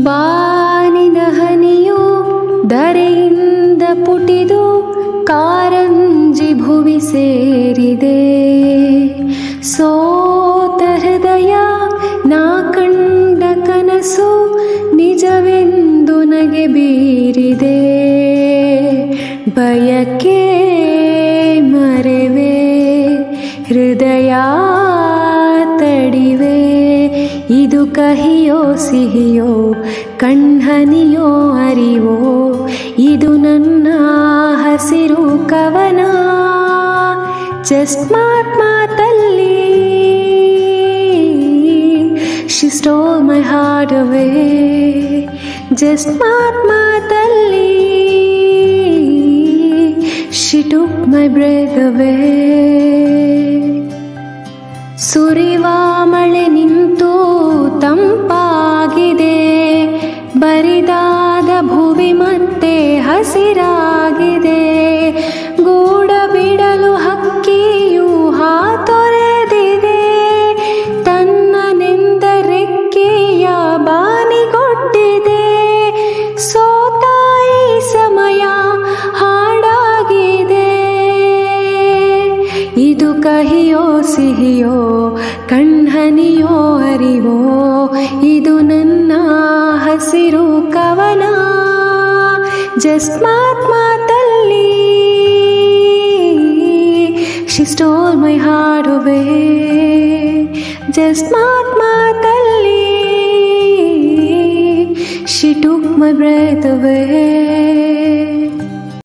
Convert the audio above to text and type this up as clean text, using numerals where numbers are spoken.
ಬಾನಿನ ಹನಿಯು ಧರೆಯಿಂದ ಪುಟಿದು ಕಾರಂಜಿ ಭುವಿ ಸೇರಿದೆ. ಸೋತ ಹೃದಯ ನಾ ಕಂಡ ಕನಸು ನಿಜವೆಂದು ನಗೆ ಬೀರಿದೆ. ಬಯಕೆ ಮರೆವೆ ಹೃದಯ ತಡಿವೆ. ಇದು ಕಹಿಯೋ ಸಿಹಿಯೋ ಕಣ್ಹನಿಯೋ ಅರಿವೋ, ಇದು ನನ್ನ ಹಸಿರು ಕವನ. ಜಸ್ಟ್ ಮಾತಲ್ಲಿ she stole my heart away. Just ಮಾತಲ್ಲಿ she took my breath away. ಸುರಿವ ಮಳೆ ನಿಂತು ತಂಪಾಗಿದೆ, ಬರಿದಾದ ಭುವಿ ಮತ್ತೆ ಹಸಿರಾಗಿದೆ. ಗೂಡ ಬಿಡಲು ಹಕ್ಕಿಯು ಹಾತೊರೆದಿದೆ, ತನ್ನ ನೆಂದ ರೆಕ್ಕೆಯ ಬಾನಿಗೊಡ್ಡಿದೆ. ಸೋತಾಯಿ ಸಮಯ ಹಾಡಾಗಿದೆ. ಇದು ಕಹಿಯೋ ಸಿಹಿಯೋ ಕಣ್ಹನಿಯೋ ಅರಿವೋ, ಇದು ನನ್ನ ಹಸಿರು ಕವನ. ಜಸ್ಟ್ ಮಾತಲ್ಲಿ she stole my heart away. Just ಮಾತಲ್ಲಿ she took my breath away.